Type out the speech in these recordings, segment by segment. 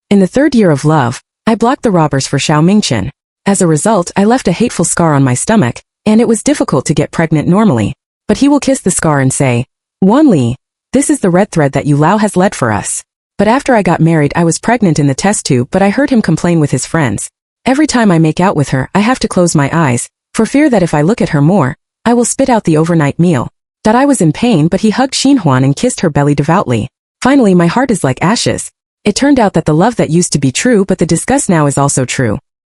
In the third year of love, I blocked the robbers for Xiao Mingchen. As a result, I left a hateful scar on my stomach, and it was difficult to get pregnant normally. But he will kiss the scar and say, "Wan Li, this is the red thread that Yue Lao has led for us." But after I got married, I was pregnant in the test tube, but I heard him complain with his friends. Every time I make out with her, I have to close my eyes, for fear that if I look at her more, I will spit out the overnight meal. That I was in pain, but he hugged Xinhuan and kissed her belly devoutly. Finally, my heart is like ashes. It turned out that the love that used to be true, but the disgust now is also true.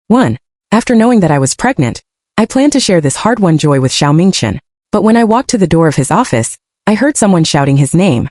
1. After knowing that I was pregnant, I planned to share this hard-won joy with Xiao Mingchen. But when I walked to the door of his office, I heard someone shouting his name.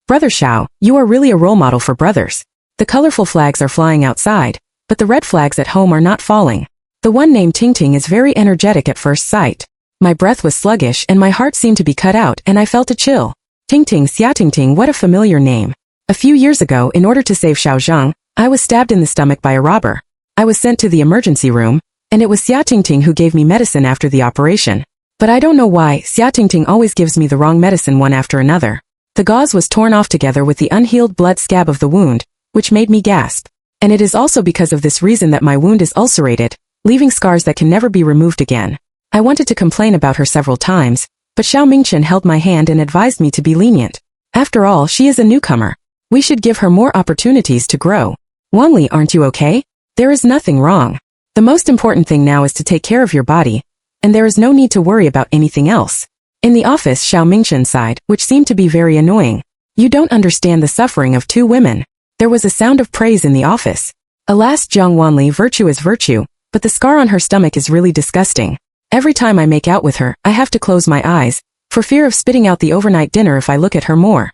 Brother Xiao, you are really a role model for brothers. The colorful flags are flying outside, but the red flags at home are not falling. The one named Ting is very energetic at first sight. My breath was sluggish and my heart seemed to be cut out, and I felt a chill. Xiao, what a familiar name. A few years ago, in order to save Xiao Zhang, I was stabbed in the stomach by a robber. I was sent to the emergency room, and it was Xiao who gave me medicine after the operation. But I don't know why, Xiao always gives me the wrong medicine one after another. The gauze was torn off together with the unhealed blood scab of the wound, which made me gasp. And it is also because of this reason that my wound is ulcerated, leaving scars that can never be removed again. I wanted to complain about her several times, but Xiao Mingchen held my hand and advised me to be lenient. After all, she is a newcomer. We should give her more opportunities to grow. Wan Li, aren't you okay? There is nothing wrong. The most important thing now is to take care of your body, and there is no need to worry about anything else. In the office, Xiao Mingchen sighed, which seemed to be very annoying. You don't understand the suffering of two women. There was a sound of praise in the office. Alas, Wan Li, virtue is virtue, but the scar on her stomach is really disgusting. Every time I make out with her, I have to close my eyes, for fear of spitting out the overnight dinner if I look at her more.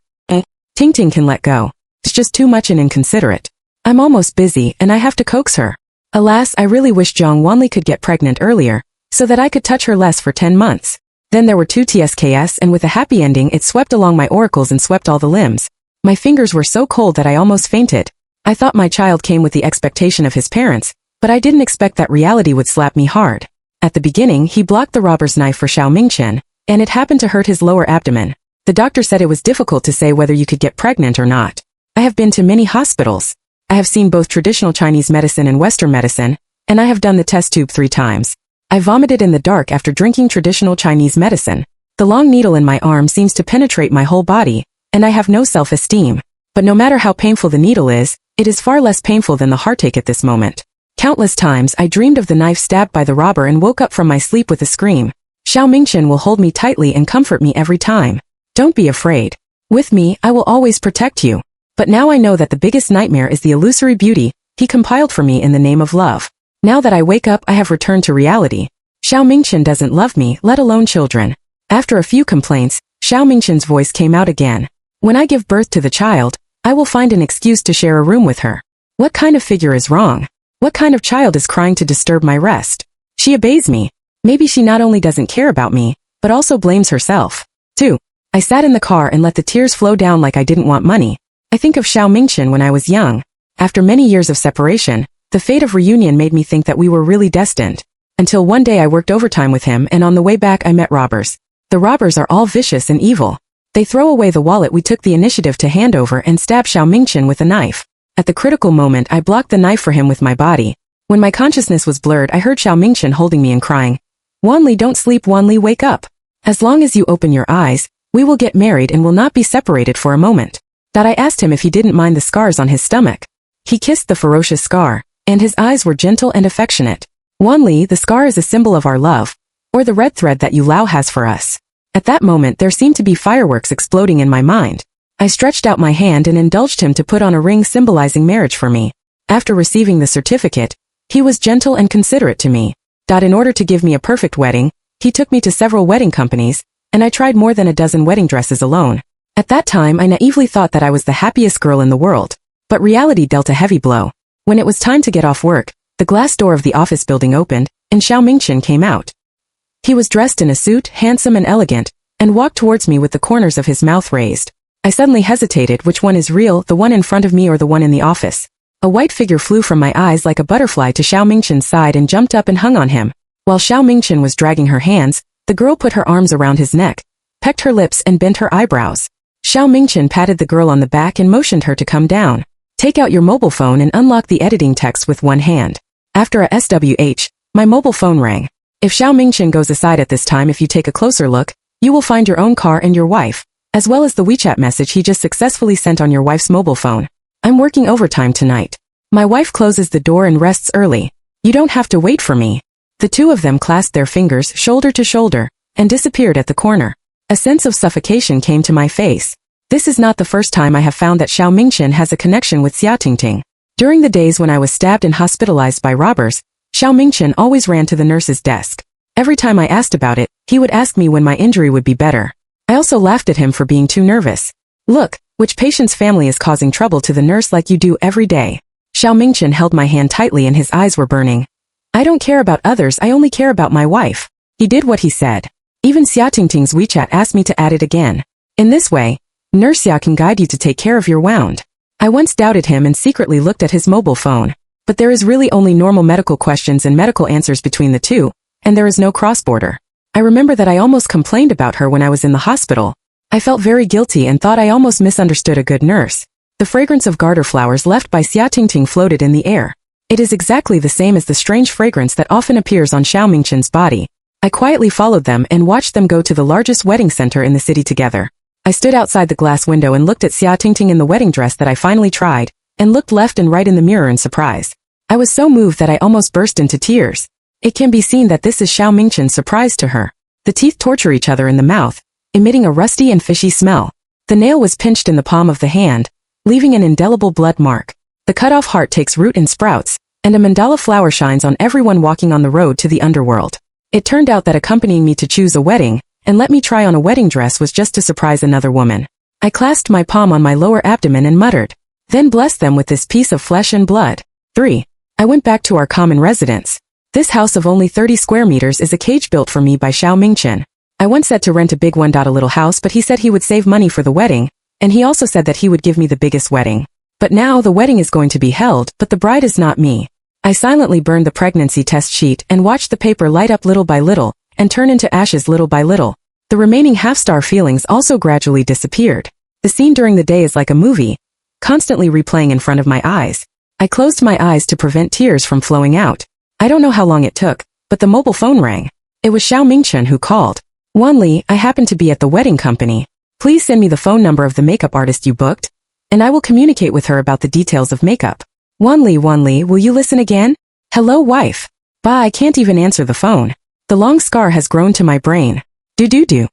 Ting can let go. It's just too much and inconsiderate. I'm almost busy, and I have to coax her. Alas, I really wish Wan Li could get pregnant earlier, so that I could touch her less for 10 months. Then there were 2 tsks, and with a happy ending it swept along my auricles and swept all the limbs. My fingers were so cold that I almost fainted. I thought my child came with the expectation of his parents, but I didn't expect that reality would slap me hard. At the beginning, he blocked the robber's knife for Xiao Mingchen, and it happened to hurt his lower abdomen. The doctor said it was difficult to say whether you could get pregnant or not. I have been to many hospitals. I have seen both traditional Chinese medicine and Western medicine, and I have done the test tube 3 times. I vomited in the dark after drinking traditional Chinese medicine. The long needle in my arm seems to penetrate my whole body, and I have no self-esteem. But no matter how painful the needle is, it is far less painful than the heartache at this moment. Countless times I dreamed of the knife stabbed by the robber and woke up from my sleep with a scream. Xiao Mingchen will hold me tightly and comfort me every time. Don't be afraid. With me, I will always protect you. But now I know that the biggest nightmare is the illusory beauty he compiled for me in the name of love. Now that I wake up, I have returned to reality. Xiao Mingchen doesn't love me, let alone children. After a few complaints, Xiao Mingchen's voice came out again. When I give birth to the child, I will find an excuse to share a room with her. What kind of figure is wrong? What kind of child is crying to disturb my rest? She obeys me. Maybe she not only doesn't care about me, but also blames herself. 2. I sat in the car and let the tears flow down like I didn't want money. I think of Xiao Mingchen when I was young. After many years of separation, the fate of reunion made me think that we were really destined. Until one day I worked overtime with him, and on the way back I met robbers. The robbers are all vicious and evil. They throw away the wallet we took the initiative to hand over and stab Xiao Mingchen with a knife. At the critical moment I blocked the knife for him with my body. When my consciousness was blurred, I heard Xiao Mingchen holding me and crying, "Wan Li, don't sleep, Wan Li, wake up. As long as you open your eyes, we will get married and will not be separated for a moment." That I asked him if he didn't mind the scars on his stomach. He kissed the ferocious scar, and his eyes were gentle and affectionate. "Wan Li, the scar is a symbol of our love, or the red thread that Yue Lao has for us." At that moment there seemed to be fireworks exploding in my mind. I stretched out my hand and indulged him to put on a ring symbolizing marriage for me. After receiving the certificate, he was gentle and considerate to me. In order to give me a perfect wedding, he took me to several wedding companies, and I tried more than a dozen wedding dresses alone. At that time I naively thought that I was the happiest girl in the world. But reality dealt a heavy blow. When it was time to get off work, the glass door of the office building opened, and Xiao Mingchen came out. He was dressed in a suit, handsome and elegant, and walked towards me with the corners of his mouth raised. I suddenly hesitated which one is real, the one in front of me or the one in the office. A white figure flew from my eyes like a butterfly to Xiao Mingchen's side and jumped up and hung on him. While Xiao Mingchen was dragging her hands, the girl put her arms around his neck, pecked her lips and bent her eyebrows. Xiao Mingchen patted the girl on the back and motioned her to come down. Take out your mobile phone and unlock the editing text with one hand. After a SWH, my mobile phone rang. If Xiao Mingchen goes aside at this time, if you take a closer look, you will find your own car and your wife, as well as the WeChat message he just successfully sent on your wife's mobile phone. I'm working overtime tonight. My wife closes the door and rests early. You don't have to wait for me. The two of them clasped their fingers shoulder to shoulder and disappeared at the corner. A sense of suffocation came to my face. This is not the first time I have found that Xiao Mingchen has a connection with Xiaotingting. During the days when I was stabbed and hospitalized by robbers, Xiao Mingchen always ran to the nurse's desk. Every time I asked about it, he would ask me when my injury would be better. I also laughed at him for being too nervous. Look, which patient's family is causing trouble to the nurse like you do every day? Xiao Mingchen held my hand tightly and his eyes were burning. I don't care about others, I only care about my wife. He did what he said. Even Xiaotingting's WeChat asked me to add it again. In this way, Nurse Xia can guide you to take care of your wound. I once doubted him and secretly looked at his mobile phone. But there is really only normal medical questions and medical answers between the two, and there is no cross-border. I remember that I almost complained about her when I was in the hospital. I felt very guilty and thought I almost misunderstood a good nurse. The fragrance of garter flowers left by Xiaotingting floated in the air. It is exactly the same as the strange fragrance that often appears on Xiao Mingchen's body. I quietly followed them and watched them go to the largest wedding center in the city together. I stood outside the glass window and looked at Xiaotingting in the wedding dress that I finally tried, and looked left and right in the mirror in surprise. I was so moved that I almost burst into tears. It can be seen that this is Xiao Mingchen's surprise to her. The teeth torture each other in the mouth, emitting a rusty and fishy smell. The nail was pinched in the palm of the hand, leaving an indelible blood mark. The cut-off heart takes root and sprouts, and a mandala flower shines on everyone walking on the road to the underworld. It turned out that accompanying me to choose a wedding, and let me try on a wedding dress was just to surprise another woman. I clasped my palm on my lower abdomen and muttered, then blessed them with this piece of flesh and blood. 3. I went back to our common residence. This house of only 30 square meters is a cage built for me by Xiao Mingchen. I once said to rent a big one. A little house, but he said he would save money for the wedding, and he also said that he would give me the biggest wedding. But now the wedding is going to be held, but the bride is not me. I silently burned the pregnancy test sheet and watched the paper light up little by little, and turn into ashes little by little. The remaining half-star feelings also gradually disappeared. The scene during the day is like a movie, constantly replaying in front of my eyes. I closed my eyes to prevent tears from flowing out. I don't know how long it took, but the mobile phone rang. It was Xiao Mingchen who called. Wan Li, I happen to be at the wedding company. Please send me the phone number of the makeup artist you booked, and I will communicate with her about the details of makeup. Wan Li, will you listen again? Hello, wife. Bah, I can't even answer the phone. The long scar has grown to my brain. Do.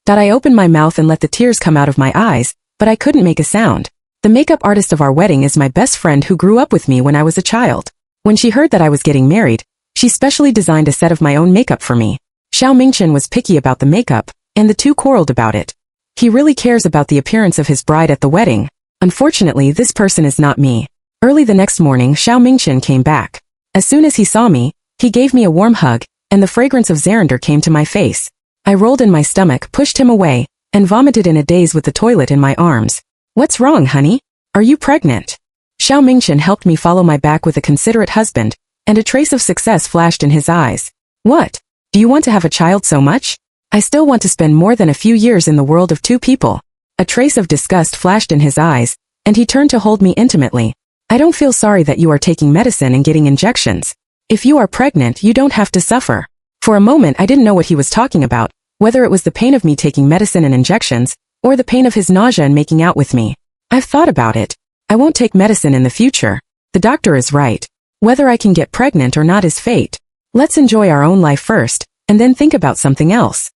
I opened my mouth and let the tears come out of my eyes, but I couldn't make a sound. The makeup artist of our wedding is my best friend who grew up with me when I was a child. When she heard that I was getting married, she specially designed a set of my own makeup for me. Xiao Mingchen was picky about the makeup, and the two quarreled about it. He really cares about the appearance of his bride at the wedding. Unfortunately, this person is not me. Early the next morning, Xiao Mingchen came back. As soon as he saw me, he gave me a warm hug, and the fragrance of Zarander came to my face. I rolled in my stomach, pushed him away, and vomited in a daze with the toilet in my arms. What's wrong, honey? Are you pregnant? Xiao Mingchen helped me follow my back with a considerate husband, and a trace of success flashed in his eyes. What? Do you want to have a child so much? I still want to spend more than a few years in the world of two people. A trace of disgust flashed in his eyes, and he turned to hold me intimately. I don't feel sorry that you are taking medicine and getting injections. If you are pregnant, you don't have to suffer. For a moment I didn't know what he was talking about, whether it was the pain of me taking medicine and injections, or the pain of his nausea and making out with me. I've thought about it. I won't take medicine in the future. The doctor is right. Whether I can get pregnant or not is fate. Let's enjoy our own life first, and then think about something else.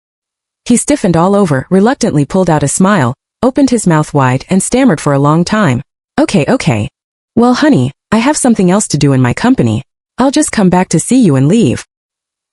He stiffened all over, reluctantly pulled out a smile, opened his mouth wide, and stammered for a long time. Okay. Well, honey, I have something else to do in my company. I'll just come back to see you and leave.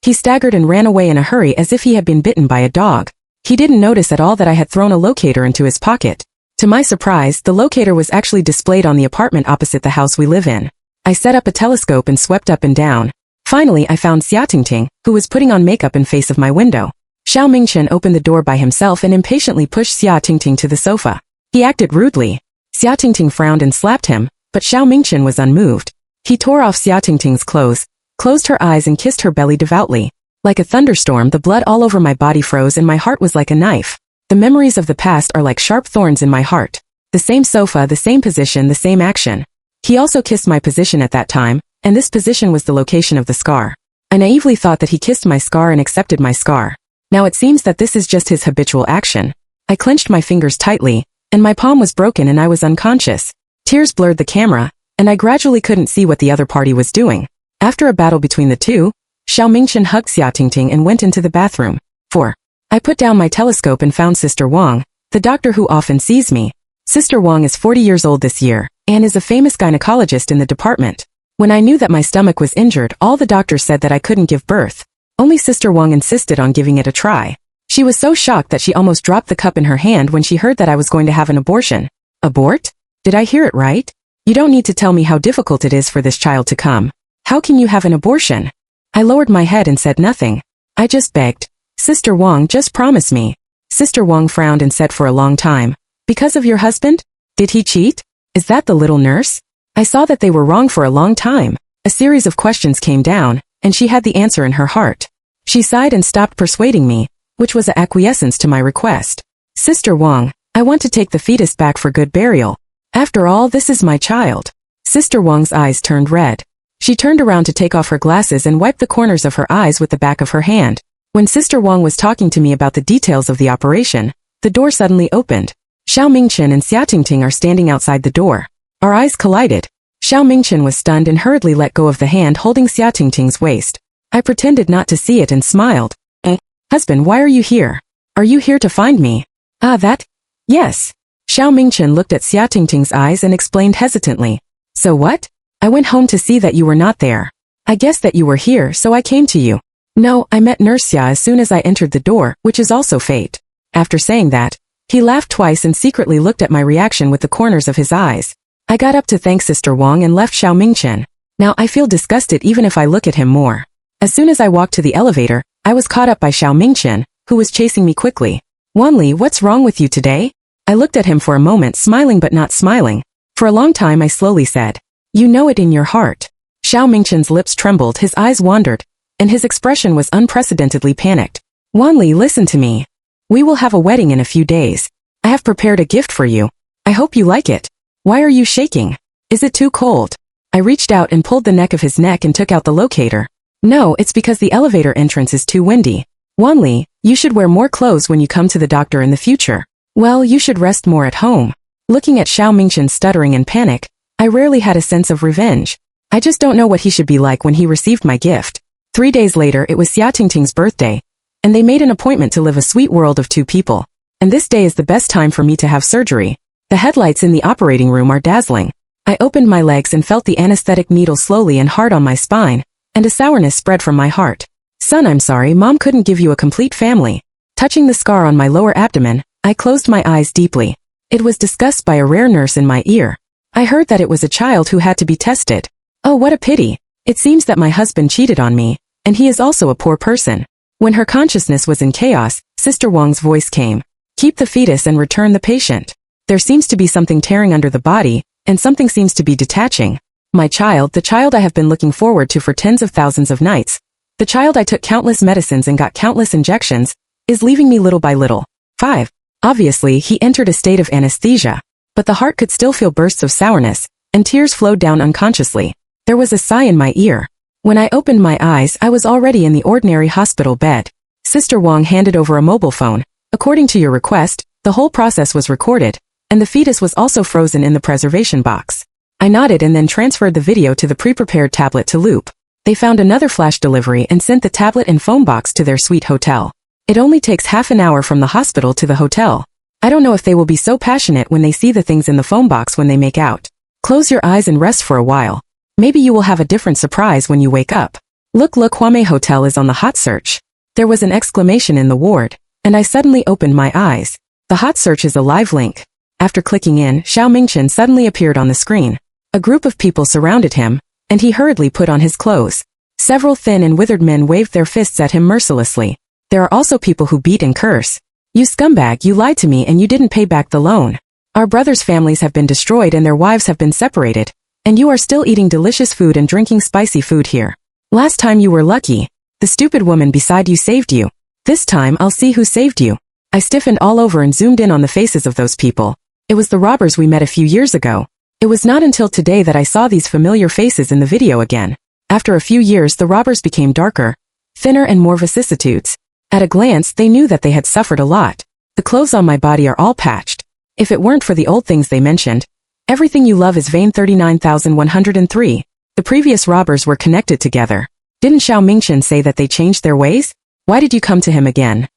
He staggered and ran away in a hurry as if he had been bitten by a dog. He didn't notice at all that I had thrown a locator into his pocket. To my surprise, the locator was actually displayed on the apartment opposite the house we live in. I set up a telescope and swept up and down. Finally, I found Xiaotingting, who was putting on makeup in face of my window. Xiao Mingchen opened the door by himself and impatiently pushed Xiaotingting to the sofa. He acted rudely. Xiaotingting frowned and slapped him, but Xiao Mingchen was unmoved. He tore off Xiaotingting's clothes, closed her eyes and kissed her belly devoutly. Like a thunderstorm, the blood all over my body froze and my heart was like a knife. The memories of the past are like sharp thorns in my heart. The same sofa, the same position, the same action. He also kissed my position at that time, and this position was the location of the scar. I naively thought that he kissed my scar and accepted my scar. Now it seems that this is just his habitual action. I clenched my fingers tightly, and my palm was broken and I was unconscious. Tears blurred the camera, and I gradually couldn't see what the other party was doing. After a battle between the two, Xiao Mingchen hugged Xiaotingting and went into the bathroom. 4. I put down my telescope and found Sister Wang, the doctor who often sees me. Sister Wang is 40 years old this year, and is a famous gynecologist in the department. When I knew that my stomach was injured, all the doctors said that I couldn't give birth. Only Sister Wang insisted on giving it a try. She was so shocked that she almost dropped the cup in her hand when she heard that I was going to have an abortion. Abort? Did I hear it right? You don't need to tell me how difficult it is for this child to come. How can you have an abortion? I lowered my head and said nothing. I just begged. Sister Wang, just promise me. Sister Wang frowned and said for a long time. Because of your husband? Did he cheat? Is that the little nurse? I saw that they were wrong for a long time. A series of questions came down, and she had the answer in her heart. She sighed and stopped persuading me, which was an acquiescence to my request. Sister Wang, I want to take the fetus back for good burial. After all, this is my child. Sister Wang's eyes turned red. She turned around to take off her glasses and wiped the corners of her eyes with the back of her hand. When Sister Wang was talking to me about the details of the operation, the door suddenly opened. Xiao Mingchen and Xiaotingting are standing outside the door. Our eyes collided. Xiao Mingchen was stunned and hurriedly let go of the hand holding Xiaotingting's waist. I pretended not to see it and smiled. Husband, why are you here? Are you here to find me? That? Yes. Xiao Mingchen looked at Xiaotingting's eyes and explained hesitantly. So what? I went home to see that you were not there. I guessed that you were here, so I came to you. No, I met Nurse Xia as soon as I entered the door, which is also fate. After saying that, he laughed twice and secretly looked at my reaction with the corners of his eyes. I got up to thank Sister Wang and left Xiao Mingchen. Now I feel disgusted even if I look at him more. As soon as I walked to the elevator, I was caught up by Xiao Mingchen, who was chasing me quickly. Wan Li, what's wrong with you today? I looked at him for a moment, smiling but not smiling. For a long time I slowly said, you know it in your heart. Xiao Mingchen's lips trembled, his eyes wandered, and his expression was unprecedentedly panicked. Wan Li, listen to me. We will have a wedding in a few days. I have prepared a gift for you. I hope you like it. Why are you shaking? Is it too cold? I reached out and pulled the neck of his neck and took out the locator. No, it's because the elevator entrance is too windy. Wan Li, you should wear more clothes when you come to the doctor in the future. Well, you should rest more at home. Looking at Xiao Mingchen stuttering in panic, I rarely had a sense of revenge. I just don't know what he should be like when he received my gift. 3 days later it was Xiaotingting's birthday, and they made an appointment to live a sweet world of 2 people. And this day is the best time for me to have surgery. The headlights in the operating room are dazzling. I opened my legs and felt the anesthetic needle slowly and hard on my spine, and a sourness spread from my heart. Son, I'm sorry, Mom couldn't give you a complete family. Touching the scar on my lower abdomen, I closed my eyes deeply. It was discussed by a rare nurse in my ear. I heard that it was a child who had to be tested. Oh, what a pity. It seems that my husband cheated on me, and he is also a poor person. When her consciousness was in chaos, Sister Wang's voice came. Keep the fetus and return the patient. There seems to be something tearing under the body, and something seems to be detaching. My child, the child I have been looking forward to for tens of thousands of nights, the child I took countless medicines and got countless injections, is leaving me little by little. 5. Obviously, he entered a state of anesthesia, but the heart could still feel bursts of sourness, and tears flowed down unconsciously. There was a sigh in my ear. When I opened my eyes, I was already in the ordinary hospital bed. Sister Wang handed over a mobile phone. According to your request, the whole process was recorded, and the fetus was also frozen in the preservation box. I nodded and then transferred the video to the pre-prepared tablet to loop. They found another flash delivery and sent the tablet and phone box to their suite hotel. It only takes half an hour from the hospital to the hotel. I don't know if they will be so passionate when they see the things in the phone box when they make out. Close your eyes and rest for a while. Maybe you will have a different surprise when you wake up. Look, Kwame Hotel is on the hot search. There was an exclamation in the ward, and I suddenly opened my eyes. The hot search is a live link. After clicking in, Xiao Mingchen suddenly appeared on the screen. A group of people surrounded him, and he hurriedly put on his clothes. Several thin and withered men waved their fists at him mercilessly. There are also people who beat and curse. You scumbag, you lied to me and you didn't pay back the loan. Our brothers' families have been destroyed and their wives have been separated, and you are still eating delicious food and drinking spicy food here. Last time you were lucky. The stupid woman beside you saved you. This time I'll see who saved you. I stiffened all over and zoomed in on the faces of those people. It was the robbers we met a few years ago. It was not until today that I saw these familiar faces in the video again. After a few years, the robbers became darker, thinner and more vicissitudes. At a glance, they knew that they had suffered a lot. The clothes on my body are all patched. If it weren't for the old things they mentioned, everything you love is vain. 39,103. The previous robbers were connected together. Didn't Xiao Mingchen say that they changed their ways? Why did you come to him again?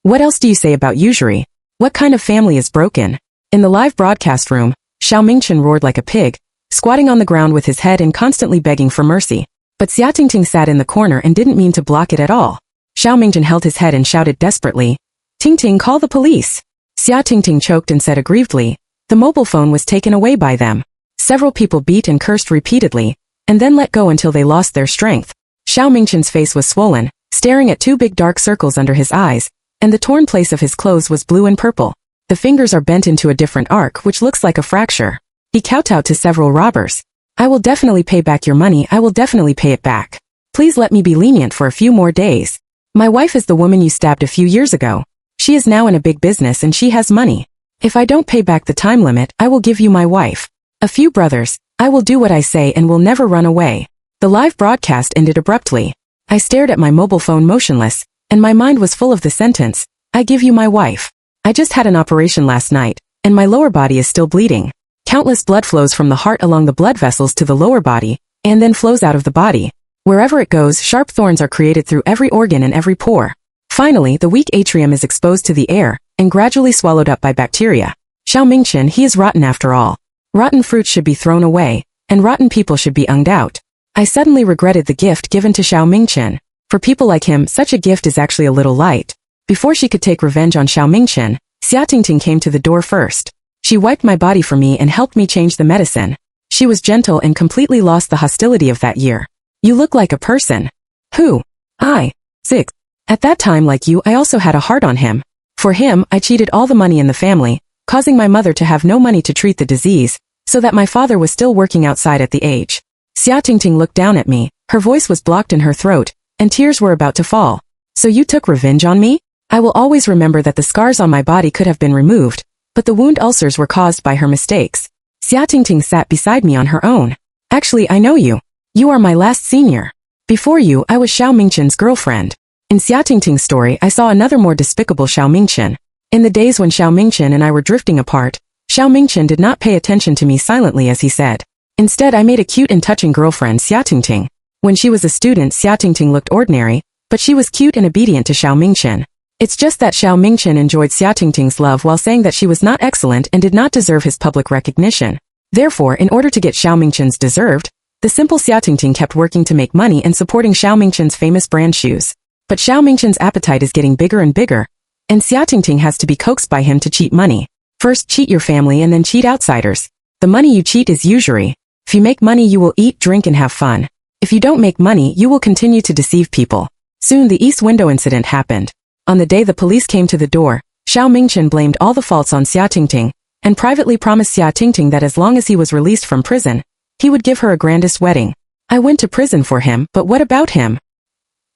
What else do you say about usury? What kind of family is broken? In the live broadcast room, Xiao Mingchen roared like a pig, squatting on the ground with his head and constantly begging for mercy. But Xia Tingting sat in the corner and didn't mean to block it at all. Xiao Mingchen held his head and shouted desperately, "Tingting, call the police!" Xia Tingting choked and said aggrievedly, "The mobile phone was taken away by them." Several people beat and cursed repeatedly, and then let go until they lost their strength. Xiao Mingchen's face was swollen, staring at two big dark circles under his eyes, and the torn place of his clothes was blue and purple. The fingers are bent into a different arc which looks like a fracture. He kowtowed to several robbers. "I will definitely pay back your money. I will definitely pay it back. Please let me be lenient for a few more days. My wife is the woman you stabbed a few years ago. She is now in a big business and she has money. If I don't pay back the time limit, I will give you my wife." A few brothers, "I will do what I say and will never run away." The live broadcast ended abruptly. I stared at my mobile phone motionless, and my mind was full of the sentence, "I give you my wife." I just had an operation last night, and my lower body is still bleeding. Countless blood flows from the heart along the blood vessels to the lower body, and then flows out of the body. Wherever it goes, sharp thorns are created through every organ and every pore. Finally, the weak atrium is exposed to the air, and gradually swallowed up by bacteria. Xiao Mingchen, he is rotten after all. Rotten fruits should be thrown away, and rotten people should be unged out. I suddenly regretted the gift given to Xiao Mingchen. For people like him, such a gift is actually a little light. Before she could take revenge on Xiao Mingchen, Xia Tingting came to the door first. She wiped my body for me and helped me change the medicine. She was gentle and completely lost the hostility of that year. "You look like a person." "Who?" "I." 6. At that time, like you, I also had a heart on him. For him, I cheated all the money in the family, causing my mother to have no money to treat the disease, so that my father was still working outside at the age. Xia Tingting looked down at me, her voice was blocked in her throat, and tears were about to fall. "So you took revenge on me?" I will always remember that the scars on my body could have been removed, but the wound ulcers were caused by her mistakes. Xia Tingting sat beside me on her own. "Actually, I know you. You are my last senior. Before you, I was Xiao Mingchen's girlfriend." In Xia Tingting's story, I saw another more despicable Xiao Mingchen. In the days when Xiao Mingchen and I were drifting apart, Xiao Mingchen did not pay attention to me silently as he said. Instead, I made a cute and touching girlfriend, Xia Tingting. When she was a student, Xia Tingting looked ordinary, but she was cute and obedient to Xiao Mingchen. It's just that Xiao Mingchen enjoyed Xia Tingting's love while saying that she was not excellent and did not deserve his public recognition. Therefore, in order to get Xiao Mingchen's deserved, the simple Xia Tingting kept working to make money and supporting Xiao Mingchen's famous brand shoes. But Xiao Mingchen's appetite is getting bigger and bigger, and Xia Tingting has to be coaxed by him to cheat money. First cheat your family and then cheat outsiders. The money you cheat is usury. If you make money, you will eat, drink and have fun. If you don't make money, you will continue to deceive people. Soon the East Window incident happened. On the day the police came to the door, Xiao Mingchen blamed all the faults on Xia Tingting, and privately promised Xia Tingting that as long as he was released from prison, he would give her a grandest wedding. "I went to prison for him, but what about him?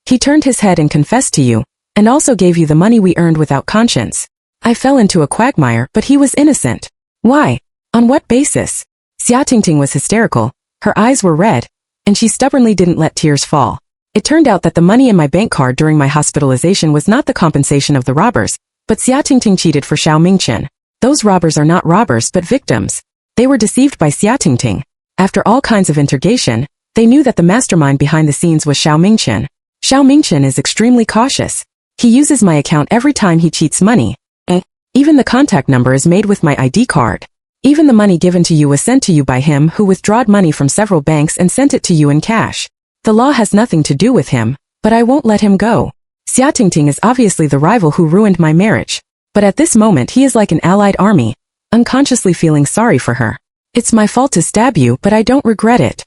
He turned his head and confessed to you, and also gave you the money we earned without conscience. I fell into a quagmire, but he was innocent. Why? On what basis?" Xia Tingting was hysterical, her eyes were red, and she stubbornly didn't let tears fall. It turned out that the money in my bank card during my hospitalization was not the compensation of the robbers, but Xia Tingting cheated for Xiao Mingchen. Those robbers are not robbers but victims. They were deceived by Xia Tingting. After all kinds of interrogation, they knew that the mastermind behind the scenes was Xiao Mingchen. Xiao Mingchen is extremely cautious. He uses my account every time he cheats money. Even the contact number is made with my ID card. Even the money given to you was sent to you by him who withdrawed money from several banks and sent it to you in cash. The law has nothing to do with him, but I won't let him go. Xia Tingting is obviously the rival who ruined my marriage. But at this moment he is like an allied army, unconsciously feeling sorry for her. "It's my fault to stab you, but I don't regret it."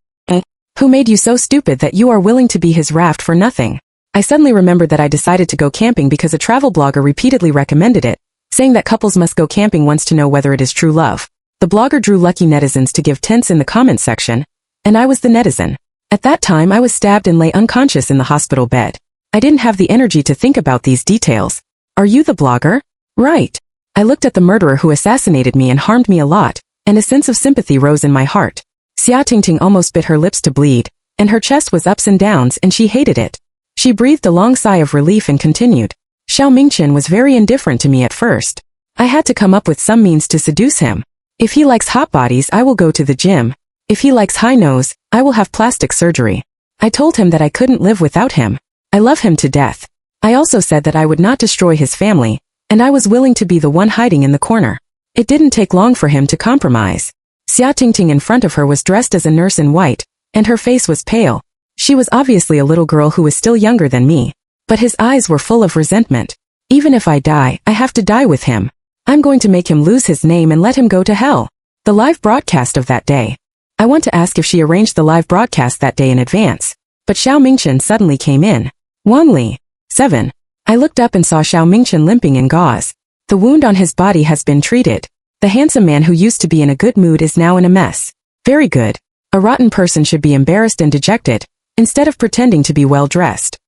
Who made you so stupid that you are willing to be his raft for nothing? I suddenly remembered that I decided to go camping because a travel blogger repeatedly recommended it, saying that couples must go camping once to know whether it is true love. The blogger drew lucky netizens to give tents in the comments section, and I was the netizen. At that time I was stabbed and lay unconscious in the hospital bed. I didn't have the energy to think about these details. "Are you the blogger?" "Right. I looked at the murderer who assassinated me and harmed me a lot, and a sense of sympathy rose in my heart. Xia Tingting almost bit her lips to bleed, and her chest was ups and downs and she hated it. She breathed a long sigh of relief and continued. Xiao Mingchen was very indifferent to me at first. I had to come up with some means to seduce him. If he likes hot bodies, I will go to the gym. If he likes high nose, I will have plastic surgery. I told him that I couldn't live without him. I love him to death. I also said that I would not destroy his family, and I was willing to be the one hiding in the corner. It didn't take long for him to compromise. Xia Tingting in front of her was dressed as a nurse in white, and her face was pale. She was obviously a little girl who was still younger than me, but his eyes were full of resentment. Even if I die, I have to die with him. I'm going to make him lose his name and let him go to hell. The live broadcast of that day. I want to ask if she arranged the live broadcast that day in advance, but Xiao Mingchen suddenly came in. Wan Li. 7. I looked up and saw Xiao Mingchen limping in gauze. The wound on his body has been treated. The handsome man who used to be in a good mood is now in a mess. Very good. A rotten person should be embarrassed and dejected, instead of pretending to be well-dressed.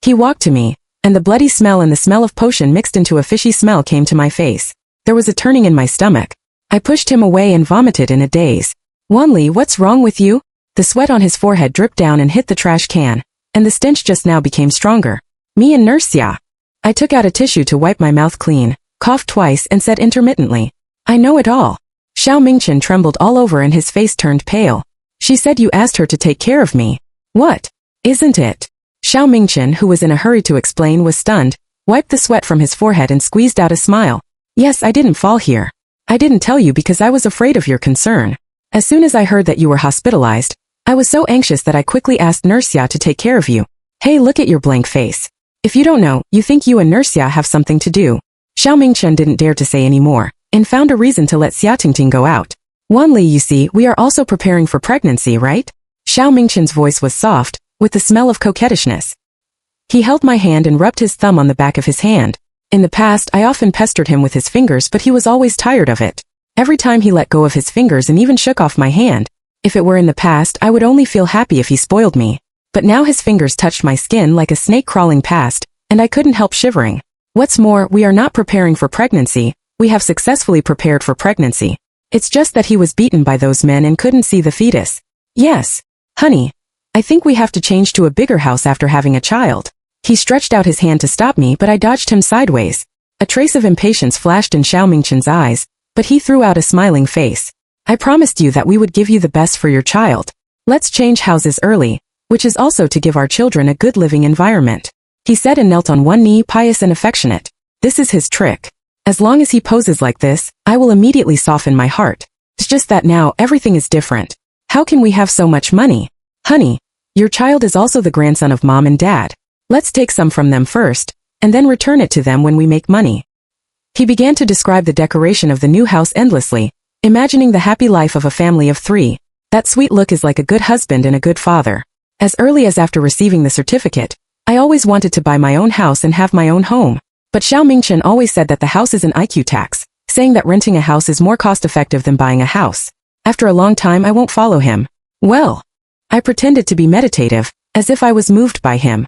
He walked to me, and the bloody smell and the smell of potion mixed into a fishy smell came to my face. There was a turning in my stomach. I pushed him away and vomited in a daze. Wan Li, what's wrong with you? The sweat on his forehead dripped down and hit the trash can, and the stench just now became stronger. Me and Nurse Xia. I took out a tissue to wipe my mouth clean, coughed twice and said intermittently, I know it all. Xiao Mingchen trembled all over and his face turned pale. She said you asked her to take care of me. What? Isn't it? Xiao Mingchen, who was in a hurry to explain, was stunned, wiped the sweat from his forehead and squeezed out a smile. Yes, I didn't fall here. I didn't tell you because I was afraid of your concern. As soon as I heard that you were hospitalized, I was so anxious that I quickly asked Nurse Xia to take care of you. Hey, look at your blank face. If you don't know, you think you and Nurse Xia have something to do. Xiao Mingchen didn't dare to say any more, and found a reason to let Xia Tingting go out. Wan Li, you see, we are also preparing for pregnancy, right? Xiao Mingchen's voice was soft, with the smell of coquettishness. He held my hand and rubbed his thumb on the back of his hand. In the past, I often pestered him with his fingers, but he was always tired of it. Every time he let go of his fingers and even shook off my hand. If it were in the past, I would only feel happy if he spoiled me. But now his fingers touched my skin like a snake crawling past, and I couldn't help shivering. What's more, we are not preparing for pregnancy, we have successfully prepared for pregnancy. It's just that he was beaten by those men and couldn't see the fetus. Yes. Honey. I think we have to change to a bigger house after having a child. He stretched out his hand to stop me, but I dodged him sideways. A trace of impatience flashed in Xiao Mingchen's eyes, but he threw out a smiling face. I promised you that we would give you the best for your child. Let's change houses early, which is also to give our children a good living environment. He said and knelt on one knee, pious and affectionate. This is his trick. As long as he poses like this, I will immediately soften my heart. It's just that now everything is different. How can we have so much money? Honey, your child is also the grandson of mom and dad. Let's take some from them first, and then return it to them when we make money. He began to describe the decoration of the new house endlessly, imagining the happy life of a family of 3. That sweet look is like a good husband and a good father. As early as after receiving the certificate, I always wanted to buy my own house and have my own home. But Xiao Mingchen always said that the house is an IQ tax, saying that renting a house is more cost-effective than buying a house. After a long time I won't follow him. Well, I pretended to be meditative, as if I was moved by him.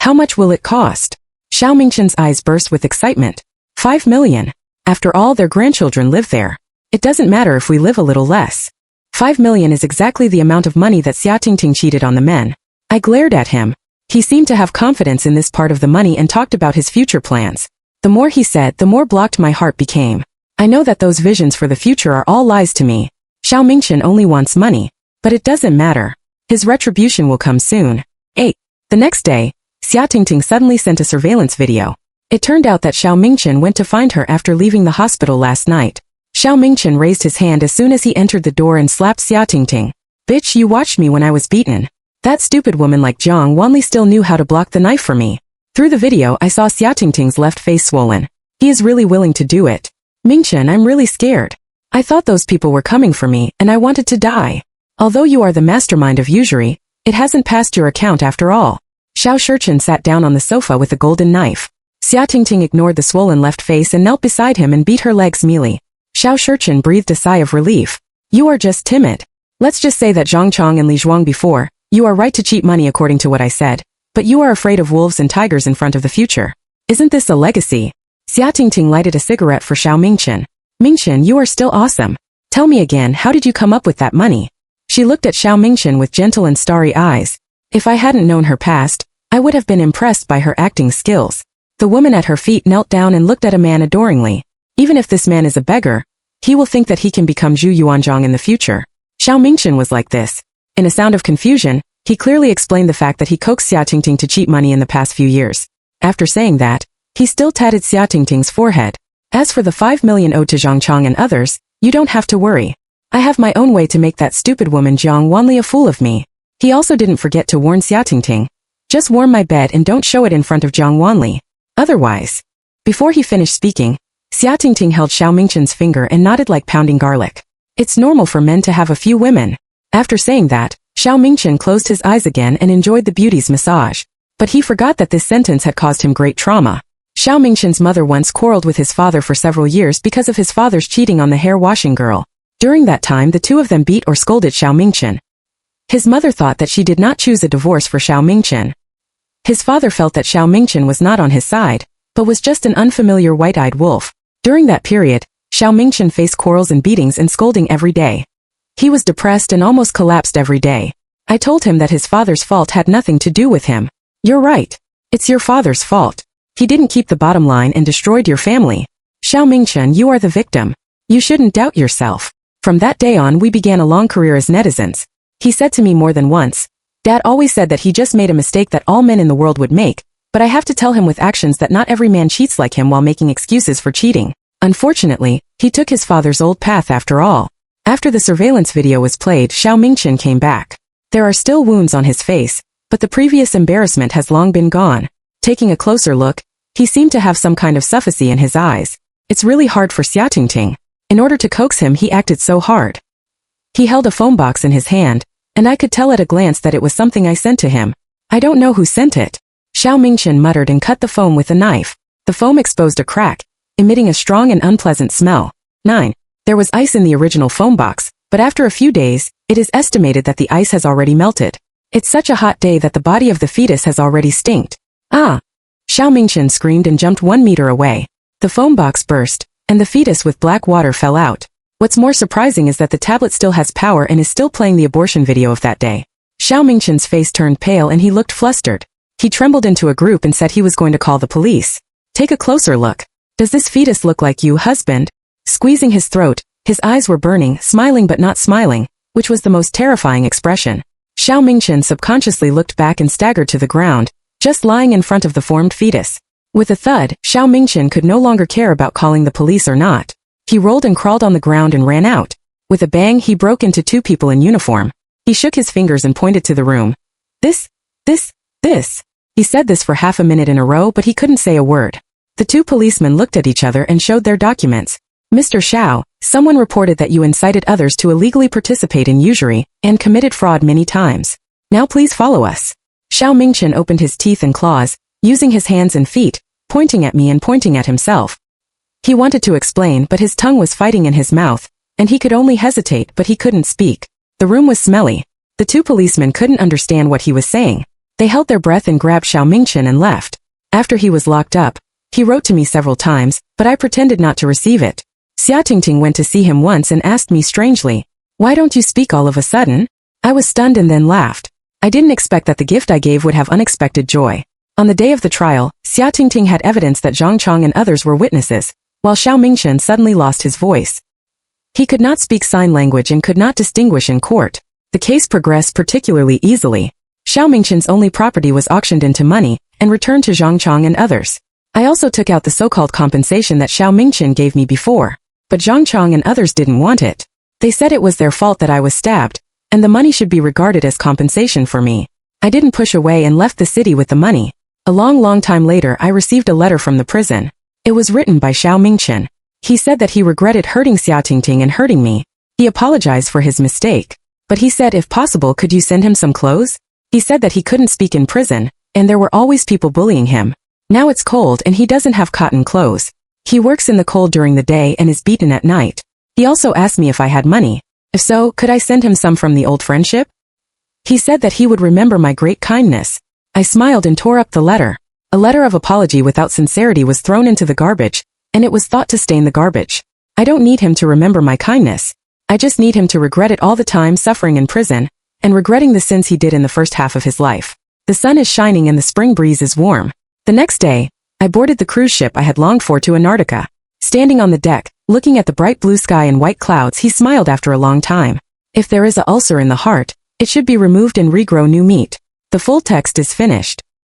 How much will it cost? Xiao Mingchen's eyes burst with excitement. 5 million. After all, their grandchildren live there. It doesn't matter if we live a little less. 5 million is exactly the amount of money that Xia Tingting cheated on the men. I glared at him. He seemed to have confidence in this part of the money and talked about his future plans. The more he said, the more blocked my heart became. I know that those visions for the future are all lies to me. Xiao Mingchen only wants money. But it doesn't matter. His retribution will come soon. 8. The next day, Xia Tingting suddenly sent a surveillance video. It turned out that Xiao Mingchen went to find her after leaving the hospital last night. Xiao Mingchen raised his hand as soon as he entered the door and slapped Xia Tingting. Bitch, you watched me when I was beaten. That stupid woman like Zhang Wanli still knew how to block the knife for me. Through the video, I saw Xia Tingting's left face swollen. He is really willing to do it. Mingchen, I'm really scared. I thought those people were coming for me, and I wanted to die. Although you are the mastermind of usury, it hasn't passed your account after all. Xiao Shurchen sat down on the sofa with a golden knife. Xia Tingting ignored the swollen left face and knelt beside him and beat her legs mealy. Xiao Shurchen breathed a sigh of relief. You are just timid. Let's just say that Zhang Chong and Li Zhuang before. You are right to cheat money according to what I said, but you are afraid of wolves and tigers in front of the future. Isn't this a legacy? Xia Tingting lighted a cigarette for Xiao Mingchen. Mingchen, you are still awesome. Tell me again, how did you come up with that money? She looked at Xiao Mingchen with gentle and starry eyes. If I hadn't known her past, I would have been impressed by her acting skills. The woman at her feet knelt down and looked at a man adoringly. Even if this man is a beggar, he will think that he can become Zhu Yuanzhang in the future. Xiao Mingchen was like this. In a sound of confusion, he clearly explained the fact that he coaxed Xia Tingting to cheat money in the past few years. After saying that, he still tatted Xia Tingting's forehead. As for the 5 million owed to Zhang Chang and others, you don't have to worry. I have my own way to make that stupid woman Jiang Wan Li a fool of me. He also didn't forget to warn Xia Tingting. Just warm my bed and don't show it in front of Jiang Wan Li. Otherwise. Before he finished speaking, Xia Tingting held Xiao Mingchen's finger and nodded like pounding garlic. It's normal for men to have a few women. After saying that, Xiao Mingchen closed his eyes again and enjoyed the beauty's massage. But he forgot that this sentence had caused him great trauma. Xiao Mingchen's mother once quarreled with his father for several years because of his father's cheating on the hair-washing girl. During that time, the two of them beat or scolded Xiao Mingchen. His mother thought that she did not choose a divorce for Xiao Mingchen. His father felt that Xiao Mingchen was not on his side, but was just an unfamiliar white-eyed wolf. During that period, Xiao Mingchen faced quarrels and beatings and scolding every day. He was depressed and almost collapsed every day. I told him that his father's fault had nothing to do with him. You're right. It's your father's fault. He didn't keep the bottom line and destroyed your family. Xiao Mingchen, you are the victim. You shouldn't doubt yourself. From that day on, we began a long career as netizens. He said to me more than once, Dad always said that he just made a mistake that all men in the world would make, but I have to tell him with actions that not every man cheats like him while making excuses for cheating. Unfortunately, he took his father's old path after all. After the surveillance video was played, Xiao Mingchen came back. There are still wounds on his face, but the previous embarrassment has long been gone. Taking a closer look, he seemed to have some kind of suffocacy in his eyes. It's really hard for Xia Tingting. In order to coax him, he acted so hard. He held a foam box in his hand, and I could tell at a glance that it was something I sent to him. I don't know who sent it. Xiao Mingchen muttered and cut the foam with a knife. The foam exposed a crack, emitting a strong and unpleasant smell. 9. There was ice in the original foam box, but after a few days, it is estimated that the ice has already melted. It's such a hot day that the body of the fetus has already stinked. Ah! Xiao Mingchen screamed and jumped 1 meter away. The foam box burst, and the fetus with black water fell out. What's more surprising is that the tablet still has power and is still playing the abortion video of that day. Xiao Mingchen's face turned pale and he looked flustered. He trembled into a group and said he was going to call the police. Take a closer look. Does this fetus look like you, husband? Squeezing his throat, his eyes were burning, smiling but not smiling, which was the most terrifying expression. Xiao Mingchen subconsciously looked back and staggered to the ground, just lying in front of the formed fetus. With a thud, Xiao Mingchen could no longer care about calling the police or not. He rolled and crawled on the ground and ran out. With a bang, he broke into 2 people in uniform. He shook his fingers and pointed to the room. This. He said this for half a minute in a row, but he couldn't say a word. The 2 policemen looked at each other and showed their documents. Mr. Xiao, someone reported that you incited others to illegally participate in usury and committed fraud many times. Now please follow us. Xiao Mingchen opened his teeth and claws, using his hands and feet, pointing at me and pointing at himself. He wanted to explain, but his tongue was fighting in his mouth, and he could only hesitate, but he couldn't speak. The room was smelly. The 2 policemen couldn't understand what he was saying. They held their breath and grabbed Xiao Mingchen and left. After he was locked up, he wrote to me several times, but I pretended not to receive it. Xia Tingting went to see him once and asked me strangely, "Why don't you speak all of a sudden?" I was stunned and then laughed. I didn't expect that the gift I gave would have unexpected joy. On the day of the trial, Xia Tingting had evidence that Zhang Chang and others were witnesses, while Xiao Mingchen suddenly lost his voice. He could not speak sign language and could not distinguish in court. The case progressed particularly easily. Xiao Mingchen's only property was auctioned into money and returned to Zhang Chang and others. I also took out the so-called compensation that Xiao Mingchen gave me before, but Zhang Chang and others didn't want it. They said it was their fault that I was stabbed, and the money should be regarded as compensation for me. I didn't push away and left the city with the money. A long time later, I received a letter from the prison. It was written by Xiao Mingchen. He said that he regretted hurting Xia Tingting and hurting me. He apologized for his mistake. But he said if possible, could you send him some clothes? He said that he couldn't speak in prison, and there were always people bullying him. Now it's cold and he doesn't have cotton clothes. He works in the cold during the day and is beaten at night. He also asked me if I had money. If so, could I send him some from the old friendship? He said that he would remember my great kindness. I smiled and tore up the letter. A letter of apology without sincerity was thrown into the garbage, and it was thought to stain the garbage. I don't need him to remember my kindness. I just need him to regret it all the time suffering in prison, and regretting the sins he did in the first half of his life. The sun is shining and the spring breeze is warm. The next day, I boarded the cruise ship I had longed for to Antarctica. Standing on the deck, looking at the bright blue sky and white clouds, he smiled after a long time. If there is an ulcer in the heart, it should be removed and regrow new meat. The full text is finished.